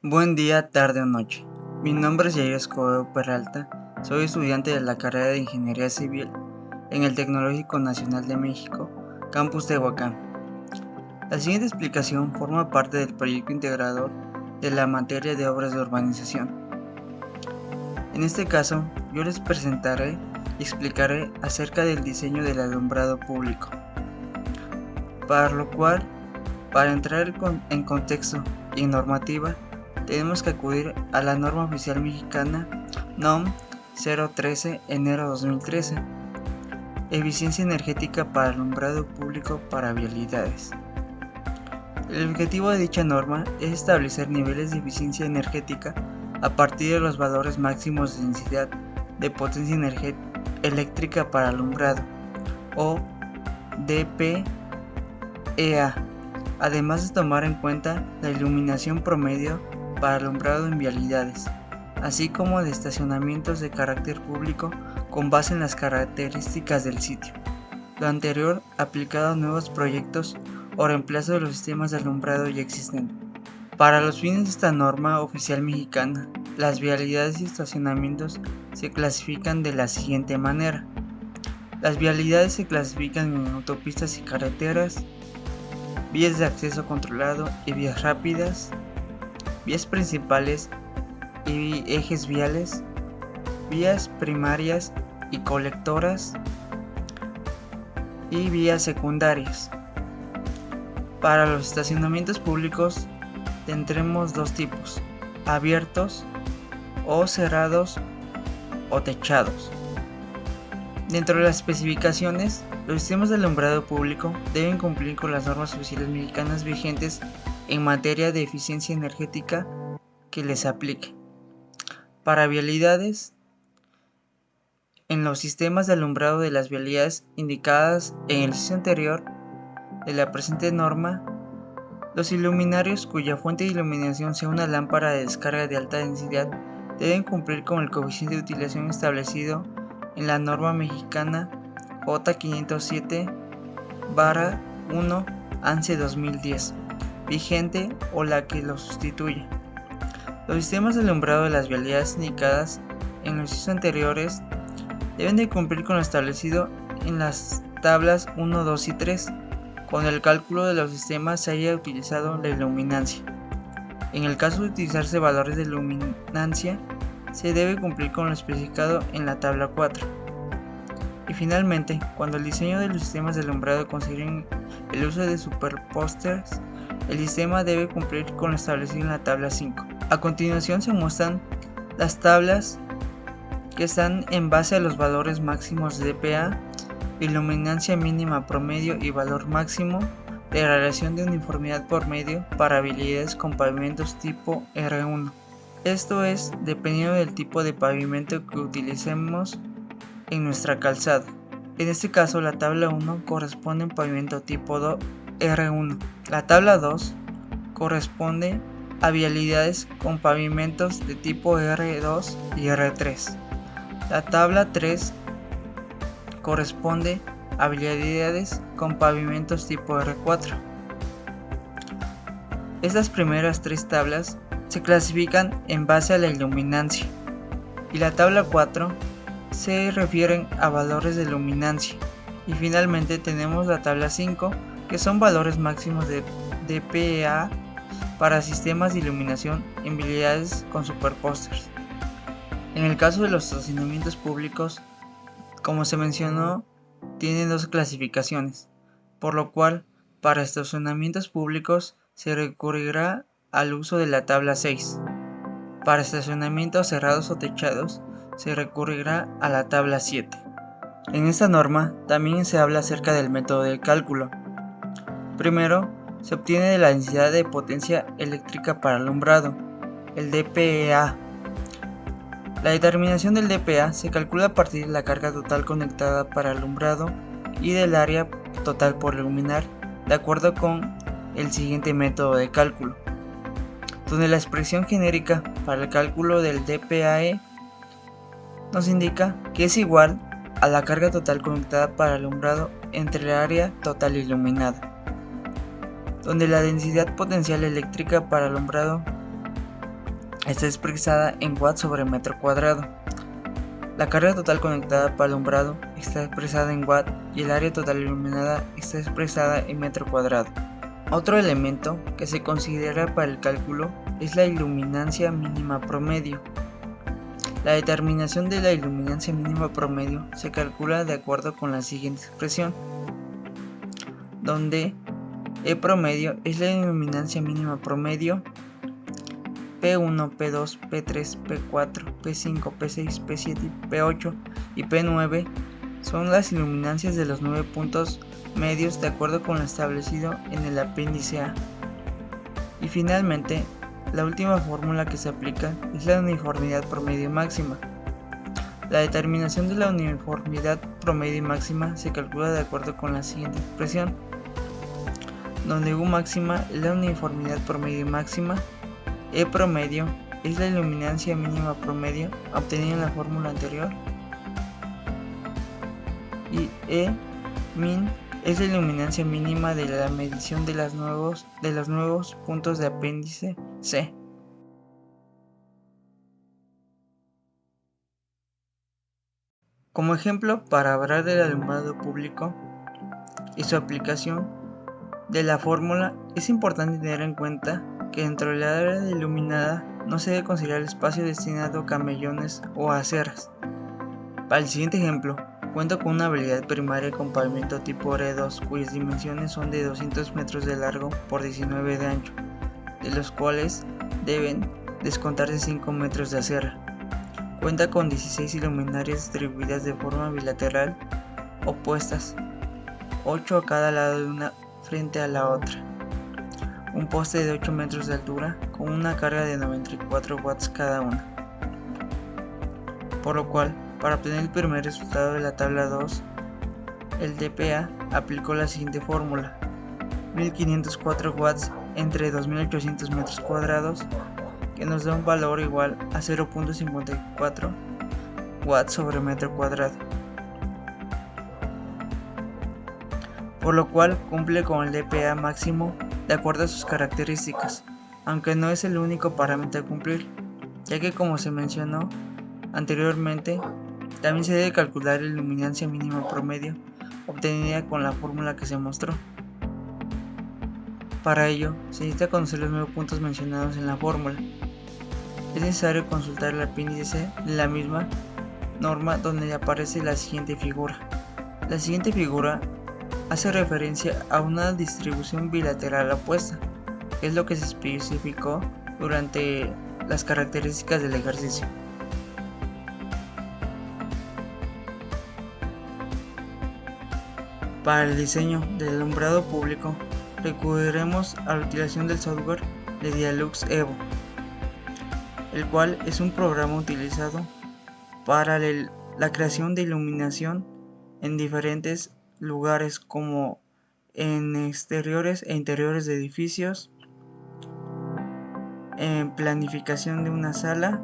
Buen día, tarde o noche. Mi nombre es Yair Escobedo Peralta, soy estudiante de la carrera de Ingeniería Civil en el Tecnológico Nacional de México, Campus Tehuacán. La siguiente explicación forma parte del proyecto integrador de la materia de obras de urbanización. En este caso, yo les presentaré y explicaré acerca del diseño del alumbrado público, para lo cual, para entrar en contexto y en normativa, tenemos que acudir a la norma oficial mexicana NOM 013 enero 2013, Eficiencia energética para alumbrado público para vialidades. El objetivo de dicha norma es establecer niveles de eficiencia energética a partir de los valores máximos de densidad de potencia eléctrica para alumbrado, o DPEA, además de tomar en cuenta la iluminación promedio para alumbrado en vialidades, así como de estacionamientos de carácter público con base en las características del sitio. Lo anterior aplicado a nuevos proyectos o reemplazo de los sistemas de alumbrado ya existentes. Para los fines de esta norma oficial mexicana, las vialidades y estacionamientos se clasifican de la siguiente manera. Las vialidades se clasifican en autopistas y carreteras, vías de acceso controlado y vías rápidas, vías principales y ejes viales, vías primarias y colectoras y vías secundarias. Para los estacionamientos públicos tendremos dos tipos: abiertos o cerrados o techados. Dentro de las especificaciones, los sistemas de alumbrado público deben cumplir con las normas oficiales mexicanas vigentes en materia de eficiencia energética que les aplique. Para vialidades, en los sistemas de alumbrado de las vialidades indicadas en el inciso anterior de la presente norma, los iluminarios cuya fuente de iluminación sea una lámpara de descarga de alta densidad deben cumplir con el coeficiente de utilización establecido en la norma mexicana J507/1 ANSE 2010, vigente o la que lo sustituya. Los sistemas de alumbrado de las vialidades indicadas en los incisos anteriores deben de cumplir con lo establecido en las tablas 1, 2 y 3, cuando el cálculo de los sistemas se haya utilizado la iluminancia. En el caso de utilizarse valores de luminancia, se debe cumplir con lo especificado en la tabla 4. Y finalmente, cuando el diseño de los sistemas de alumbrado consideren el uso de superpósters, el sistema debe cumplir con lo establecido en la tabla 5. A continuación se muestran las tablas que están en base a los valores máximos de DPA, iluminancia mínima promedio y valor máximo de relación de uniformidad por medio para vialidades con pavimentos tipo R1. Esto es dependiendo del tipo de pavimento que utilicemos en nuestra calzada. En este caso, la tabla 1 corresponde a un pavimento tipo R1. La tabla 2 corresponde a vialidades con pavimentos de tipo R2 y R3. La tabla 3 corresponde a vialidades con pavimentos tipo R4. Estas primeras tres tablas se clasifican en base a la iluminancia, y la tabla 4 se refieren a valores de luminancia, y finalmente tenemos la tabla 5, que son valores máximos de DPA para sistemas de iluminación en vialidades con superpósters. En el caso de los estacionamientos públicos, como se mencionó, tienen dos clasificaciones, por lo cual para estacionamientos públicos se recurrirá al uso de la tabla 6. Para estacionamientos cerrados o techados se recurrirá a la tabla 7. En esta norma también se habla acerca del método de cálculo. Primero, se obtiene de la densidad de potencia eléctrica para alumbrado, el DPEA. La determinación del DPA se calcula a partir de la carga total conectada para alumbrado y del área total por iluminar, de acuerdo con el siguiente método de cálculo, donde la expresión genérica para el cálculo del DPAE nos indica que es igual a la carga total conectada para alumbrado entre el área total iluminada, donde la densidad potencial eléctrica para alumbrado está expresada en watts sobre metro cuadrado. La carga total conectada para alumbrado está expresada en watt y el área total iluminada está expresada en metro cuadrado. Otro elemento que se considera para el cálculo es la iluminancia mínima promedio. La determinación de la iluminancia mínima promedio se calcula de acuerdo con la siguiente expresión, donde E promedio es la iluminancia mínima promedio, P1, P2, P3, P4, P5, P6, P7, P8 y P9 son las iluminancias de los 9 puntos medios de acuerdo con lo establecido en el apéndice A. Y finalmente, la última fórmula que se aplica es la uniformidad promedio máxima. La determinación de la uniformidad promedio máxima se calcula de acuerdo con la siguiente expresión, donde U máxima es la uniformidad promedio máxima, E promedio es la iluminancia mínima promedio obtenida en la fórmula anterior y E min es la iluminancia mínima de la medición de los nuevos puntos de apéndice C. Como ejemplo, para hablar del alumbrado público y su aplicación de la fórmula, es importante tener en cuenta que dentro de la área iluminada no se debe considerar el espacio destinado a camellones o a aceras. Para el siguiente ejemplo, cuento con una vialidad primaria con pavimento tipo R2 cuyas dimensiones son de 200 metros de largo por 19 de ancho, de los cuales deben descontarse 5 metros de acera. Cuenta con 16 luminarias distribuidas de forma bilateral opuestas, 8 a cada lado de una frente a la otra. Un poste de 8 metros de altura con una carga de 94 watts cada una. Por lo cual, para obtener el primer resultado de la tabla 2, el DPA aplicó la siguiente fórmula: 1504 watts entre 2800 metros cuadrados, que nos da un valor igual a 0.54 watts sobre metro cuadrado, por lo cual cumple con el DPA máximo de acuerdo a sus características, aunque no es el único parámetro a cumplir, ya que, como se mencionó anteriormente, también se debe calcular la iluminancia mínima promedio obtenida con la fórmula que se mostró. Para ello, se necesita conocer los 9 puntos mencionados en la fórmula. Es necesario consultar el apéndice de la misma norma, donde aparece la siguiente figura. La siguiente figura hace referencia a una distribución bilateral opuesta, que es lo que se especificó durante las características del ejercicio. Para el diseño del alumbrado público, recurriremos a la utilización del software de Dialux Evo, el cual es un programa utilizado para la creación de iluminación en diferentes lugares, como en exteriores e interiores de edificios, en planificación de una sala,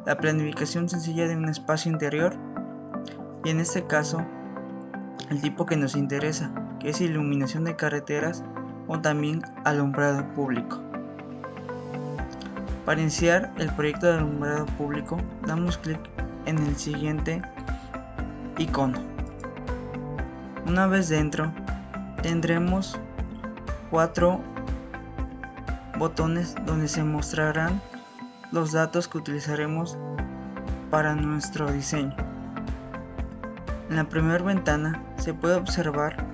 la planificación sencilla de un espacio interior y, en este caso, el tipo que nos interesa, que es iluminación de carreteras o también alumbrado público. Para iniciar el proyecto de alumbrado público, damos clic en el siguiente icono. Una vez dentro, tendremos 4 botones donde se mostrarán los datos que utilizaremos para nuestro diseño. En la primera ventana se puede observar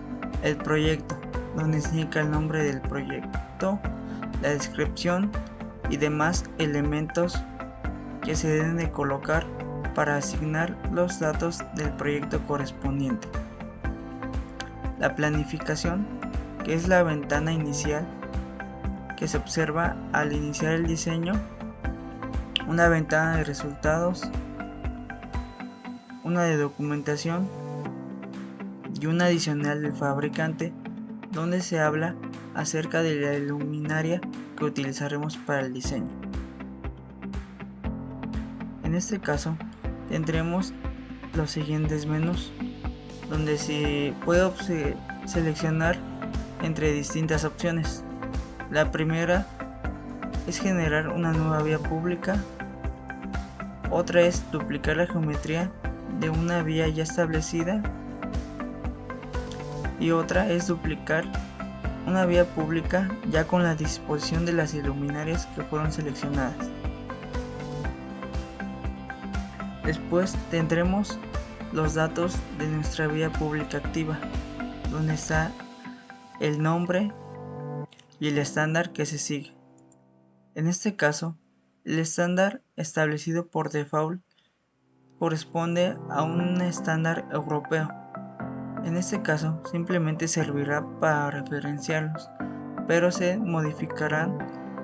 el proyecto, donde se indica el nombre del proyecto, la descripción y demás elementos que se deben de colocar para asignar los datos del proyecto correspondiente. La planificación, que es la ventana inicial que se observa al iniciar el diseño, una ventana de resultados, una de documentación y una adicional del fabricante, donde se habla acerca de la luminaria que utilizaremos para el diseño. En este caso tendremos los siguientes menús, donde se puede seleccionar entre distintas opciones. La primera es generar una nueva vía pública. Otra es duplicar la geometría de una vía ya establecida. Y otra es duplicar una vía pública ya con la disposición de las iluminarias que fueron seleccionadas. Después tendremos los datos de nuestra vía pública activa, donde está el nombre y el estándar que se sigue. En este caso, el estándar establecido por default corresponde a un estándar europeo. En este caso, simplemente servirá para referenciarlos, pero se modificarán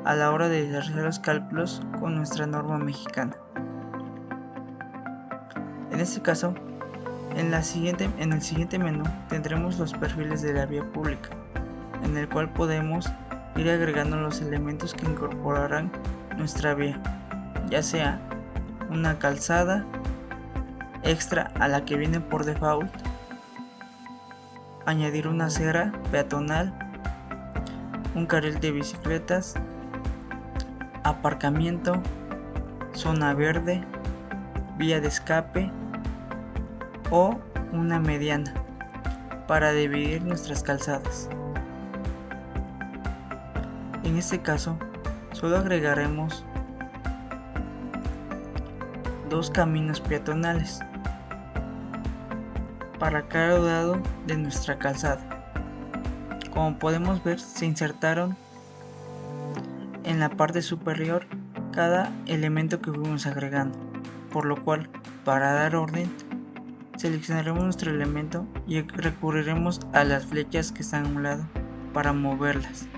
a la hora de realizar los cálculos con nuestra norma mexicana. En este caso, en el siguiente menú tendremos los perfiles de la vía pública, en el cual podemos ir agregando los elementos que incorporarán nuestra vía, ya sea una calzada extra a la que viene por default, añadir una acera peatonal, un carril de bicicletas, aparcamiento, zona verde, vía de escape o una mediana para dividir nuestras calzadas. En este caso, solo agregaremos dos caminos peatonales para cada lado de nuestra calzada. Como podemos ver, se insertaron en la parte superior cada elemento que fuimos agregando, por lo cual, para dar orden, seleccionaremos nuestro elemento y recurriremos a las flechas que están a un lado para moverlas.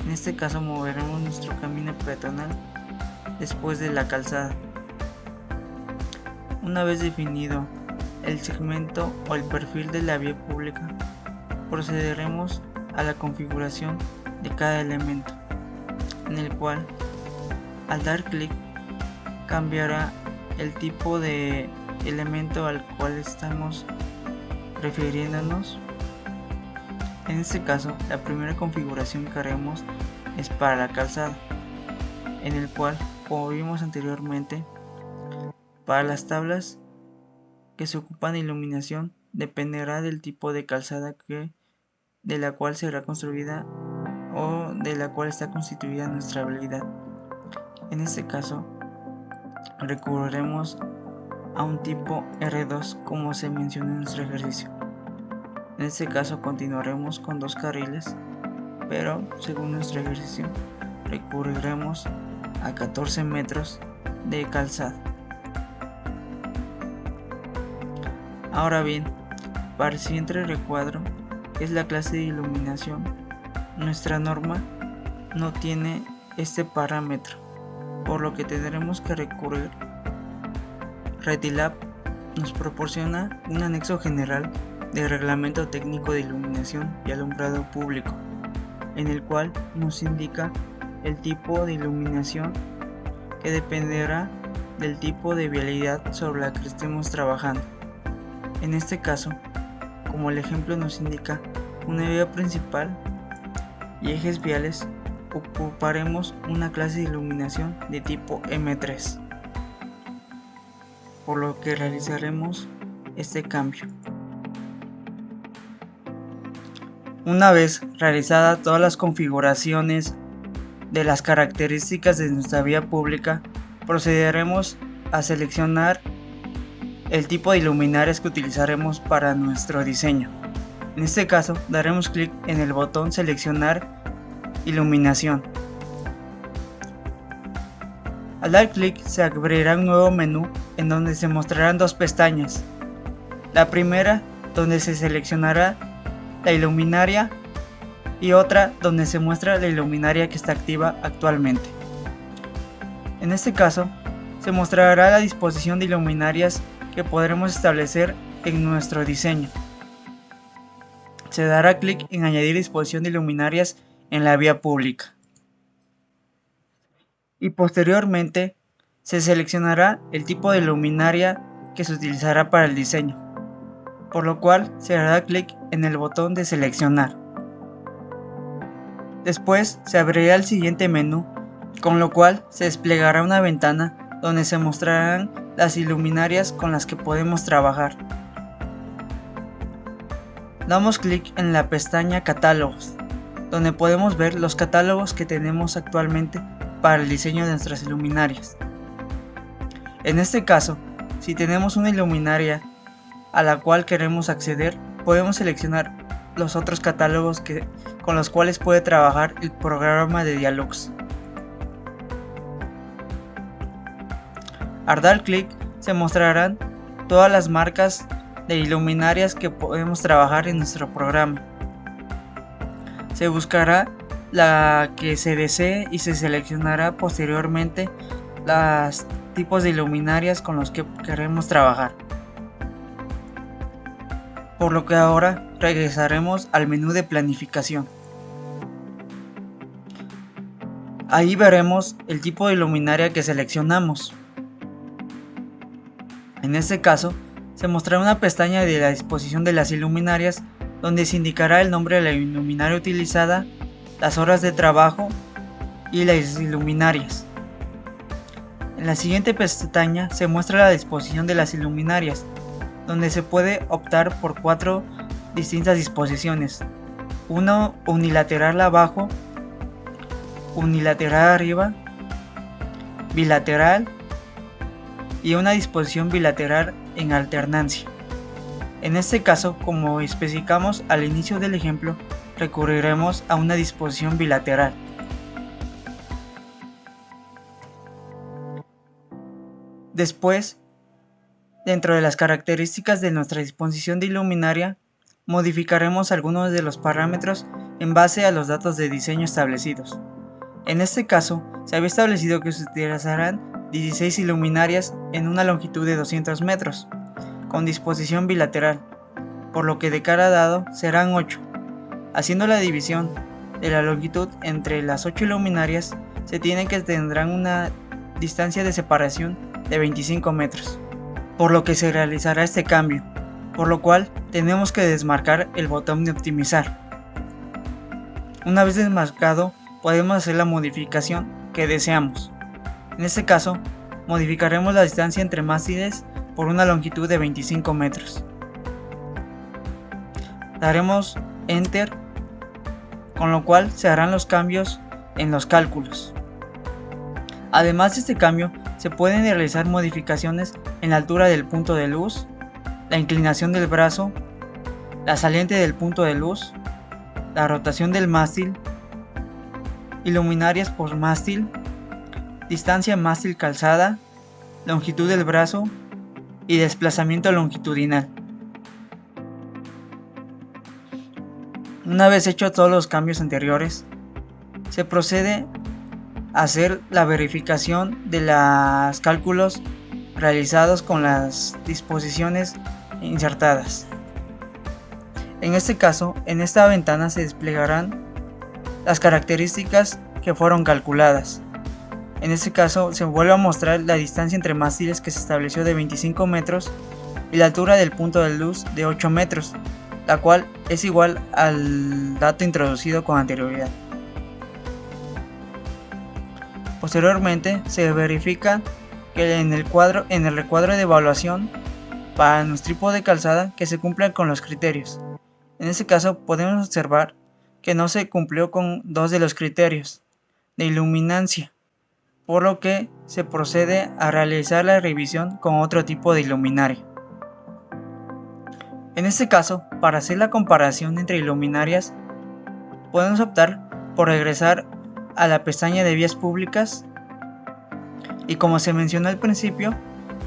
En este caso moveremos nuestro camino peatonal después de la calzada. Una vez definido el segmento o el perfil de la vía pública, procederemos a la configuración de cada elemento, en el cual al dar clic cambiará el tipo de elemento al cual estamos refiriéndonos. En este caso, la primera configuración que haremos es para la calzada, en el cual, como vimos anteriormente, para las tablas que se ocupan de iluminación dependerá del tipo de calzada de la cual será construida o de la cual está constituida nuestra habilidad. En este caso, recurriremos a un tipo R2 como se menciona en nuestro ejercicio. En este caso continuaremos con dos carriles, pero según nuestro ejercicio recurriremos a 14 metros de calzada. Ahora bien, para el siguiente recuadro, que es la clase de iluminación, nuestra norma no tiene este parámetro, por lo que tendremos que recurrir. Retilab nos proporciona un anexo general de reglamento técnico de iluminación y alumbrado público, en el cual nos indica el tipo de iluminación que dependerá del tipo de vialidad sobre la que estemos trabajando. En este caso, como el ejemplo nos indica una vía principal y ejes viales, ocuparemos una clase de iluminación de tipo M3, por lo que realizaremos este cambio. Una vez realizadas todas las configuraciones de las características de nuestra vía pública, procederemos a seleccionar el tipo de luminarias que utilizaremos para nuestro diseño. En este caso, daremos clic en el botón Seleccionar iluminación. Al dar clic se abrirá un nuevo menú en donde se mostrarán dos pestañas. La primera donde se seleccionará la iluminaria y otra donde se muestra la iluminaria que está activa actualmente. En este caso, se mostrará la disposición de iluminarias que podremos establecer en nuestro diseño. Se dará clic en añadir disposición de iluminarias en la vía pública. Y posteriormente se seleccionará el tipo de luminaria que se utilizará para el diseño, por lo cual se dará clic en el botón de seleccionar. Después se abrirá el siguiente menú con lo cual se desplegará una ventana donde se mostrarán las luminarias con las que podemos trabajar. Damos clic en la pestaña Catálogos, donde podemos ver los catálogos que tenemos actualmente para el diseño de nuestras luminarias. En este caso, si tenemos una luminaria a la cual queremos acceder, podemos seleccionar los otros catálogos con los cuales puede trabajar el programa de Dialux. Al dar clic se mostrarán todas las marcas de luminarias que podemos trabajar en nuestro programa. Se buscará la que se desee y se seleccionará posteriormente los tipos de luminarias con los que queremos trabajar. Por lo que ahora regresaremos al menú de planificación. Ahí veremos el tipo de luminaria que seleccionamos. En este caso, se mostrará una pestaña de la disposición de las luminarias donde se indicará el nombre de la luminaria utilizada, las horas de trabajo y las luminarias. En la siguiente pestaña se muestra la disposición de las luminarias, donde se puede optar por 4 distintas disposiciones: una unilateral abajo, unilateral arriba, bilateral y una disposición bilateral en alternancia. En este caso, como especificamos al inicio del ejemplo, recurriremos a una disposición bilateral. Después, dentro de las características de nuestra disposición de luminaria, modificaremos algunos de los parámetros en base a los datos de diseño establecidos. En este caso, se había establecido que se utilizarán 16 luminarias en una longitud de 200 metros, con disposición bilateral, por lo que de cada lado serán 8. Haciendo la división de la longitud entre las 8 luminarias, se tiene que tendrán una distancia de separación de 25 metros, por lo que se realizará este cambio, por lo cual tenemos que desmarcar el botón de optimizar. Una vez desmarcado, podemos hacer la modificación que deseamos. En este caso, modificaremos la distancia entre mástiles por una longitud de 25 metros. Daremos Enter, con lo cual se harán los cambios en los cálculos. Además de este cambio, se pueden realizar modificaciones en la altura del punto de luz, la inclinación del brazo, la saliente del punto de luz, la rotación del mástil, luminarias por mástil, distancia mástil calzada, longitud del brazo y desplazamiento longitudinal. Una vez hecho todos los cambios anteriores, se procede a hacer la verificación de los cálculos realizados con las disposiciones insertadas. En este caso, en esta ventana se desplegarán las características que fueron calculadas. En este caso se vuelve a mostrar la distancia entre mástiles que se estableció de 25 metros y la altura del punto de luz de 8 metros, la cual es igual al dato introducido con anterioridad. Posteriormente se verifica que en el recuadro de evaluación para nuestro tipo de calzada que se cumplan con los criterios. En este caso podemos observar que no se cumplió con 2 de los criterios de iluminancia, por lo que se procede a realizar la revisión con otro tipo de luminaria. En este caso, para hacer la comparación entre luminarias, podemos optar por regresar a la pestaña de vías públicas y, como se mencionó al principio,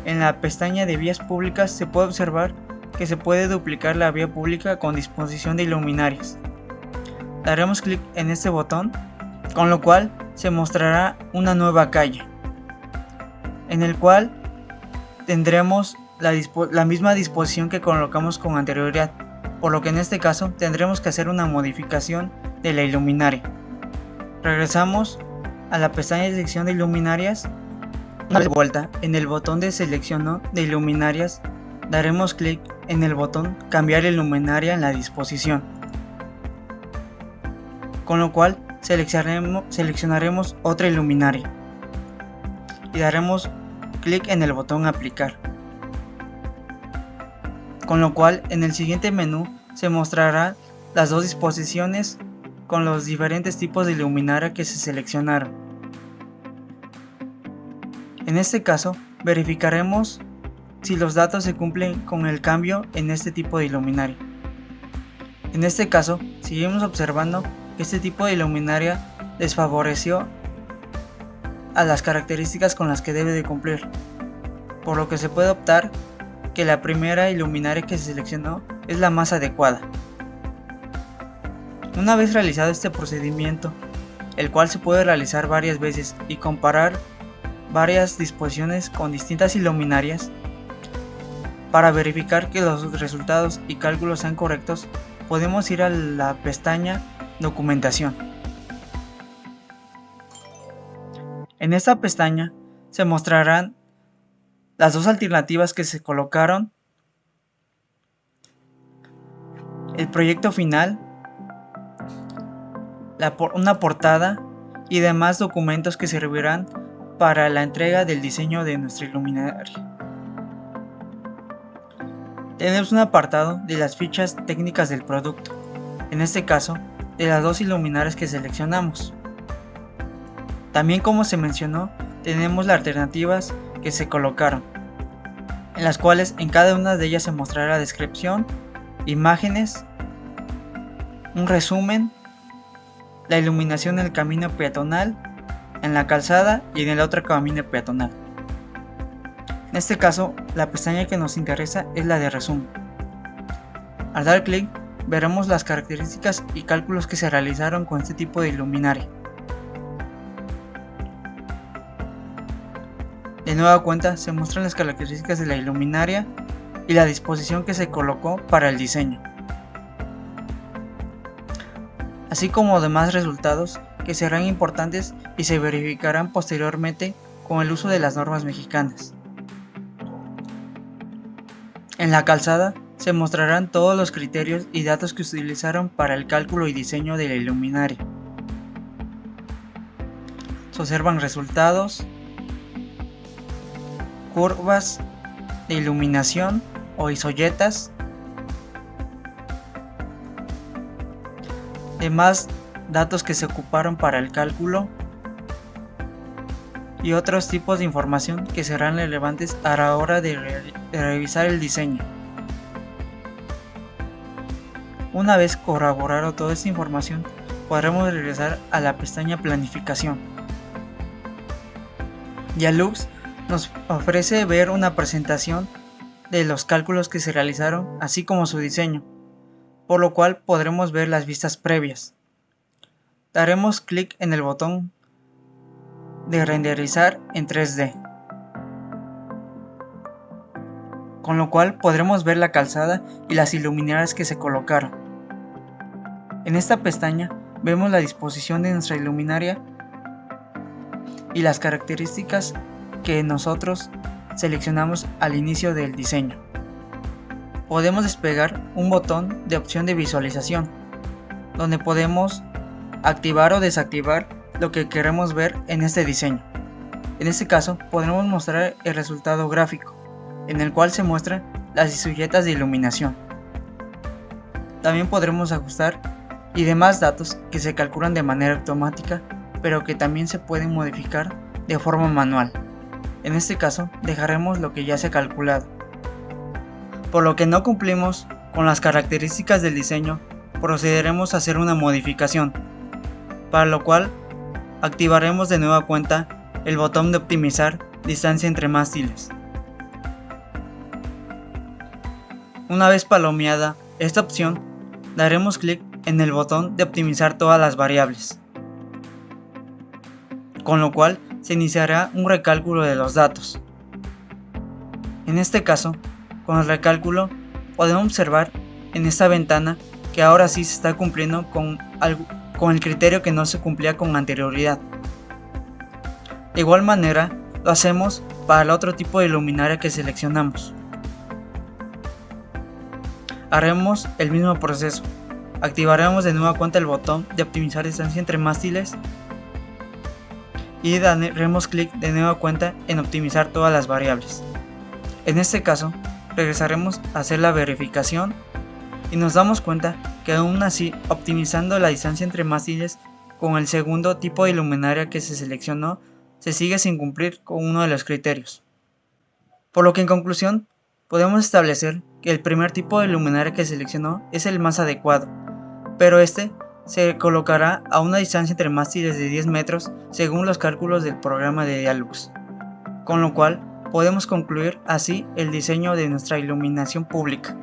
en la pestaña de vías públicas se puede observar que se puede duplicar la vía pública con disposición de luminarias. Daremos clic en este botón, con lo cual se mostrará una nueva calle, en el cual tendremos la misma disposición que colocamos con anterioridad, por lo que en este caso tendremos que hacer una modificación de la luminaria. Regresamos a la pestaña de selección de luminarias. Una vez de vuelta en el botón de selección de luminarias, daremos clic en el botón cambiar luminaria en la disposición, con lo cual seleccionaremos otra iluminaria y daremos clic en el botón aplicar, con lo cual en el siguiente menú se mostrará las dos disposiciones con los diferentes tipos de luminaria que se seleccionaron. En este caso verificaremos si los datos se cumplen con el cambio en este tipo de iluminaria. En este caso seguimos observando que este tipo de iluminaria desfavoreció a las características con las que debe de cumplir, por lo que se puede optar que la primera iluminaria que se seleccionó es la más adecuada. Una vez realizado este procedimiento, el cual se puede realizar varias veces y comparar varias disposiciones con distintas iluminarias, para verificar que los resultados y cálculos sean correctos, podemos ir a la pestaña Documentación. En esta pestaña se mostrarán las dos alternativas que se colocaron, el proyecto final, una portada y demás documentos que servirán para la entrega del diseño de nuestra iluminaria. Tenemos un apartado de las fichas técnicas del producto, en este caso de las dos iluminarias que seleccionamos. También, como se mencionó, tenemos las alternativas que se colocaron, en las cuales en cada una de ellas se mostrará la descripción, imágenes, un resumen, la iluminación en el camino peatonal, en la calzada y en el otro camino peatonal. En este caso, la pestaña que nos interesa es la de resumen. Al dar clic, veremos las características y cálculos que se realizaron con este tipo de iluminaria. De nueva cuenta, se muestran las características de la iluminaria y la disposición que se colocó para el diseño, así como demás resultados que serán importantes y se verificarán posteriormente con el uso de las normas mexicanas. En la calzada se mostrarán todos los criterios y datos que se utilizaron para el cálculo y diseño de la iluminaria. Se observan resultados, curvas de iluminación o isoyetas, demás datos que se ocuparon para el cálculo y otros tipos de información que serán relevantes a la hora de revisar el diseño. Una vez corroborado toda esta información, podremos regresar a la pestaña Planificación. Yalux nos ofrece ver una presentación de los cálculos que se realizaron, así como su diseño, por lo cual podremos ver las vistas previas. Daremos clic en el botón de renderizar en 3D, con lo cual podremos ver la calzada y las iluminarias que se colocaron. En esta pestaña vemos la disposición de nuestra iluminaria y las características que nosotros seleccionamos al inicio del diseño. Podemos desplegar un botón de opción de visualización, donde podemos activar o desactivar lo que queremos ver en este diseño. En este caso podremos mostrar el resultado gráfico, en el cual se muestran las isoyetas de iluminación. También podremos ajustar y demás datos que se calculan de manera automática, pero que también se pueden modificar de forma manual. En este caso dejaremos lo que ya se ha calculado. Por lo que no cumplimos con las características del diseño, procederemos a hacer una modificación, para lo cual activaremos de nueva cuenta el botón de optimizar distancia entre mástiles. Una vez palomeada esta opción, daremos clic en el botón de optimizar todas las variables, con lo cual se iniciará un recálculo de los datos. En este caso, con el recálculo podemos observar en esta ventana que ahora sí se está cumpliendo con el criterio que no se cumplía con anterioridad. De igual manera lo hacemos para el otro tipo de luminaria que seleccionamos. Haremos el mismo proceso, activaremos de nueva cuenta el botón de optimizar distancia entre mástiles y daremos clic de nueva cuenta en optimizar todas las variables. En este caso, regresaremos a hacer la verificación y nos damos cuenta que aún así, optimizando la distancia entre mástiles con el segundo tipo de luminaria que se seleccionó, se sigue sin cumplir con uno de los criterios. Por lo que en conclusión, podemos establecer que el primer tipo de luminaria que seleccionó es el más adecuado, pero este se colocará a una distancia entre mástiles de 10 metros según los cálculos del programa de Dialux, con lo cual podemos concluir así el diseño de nuestra iluminación pública.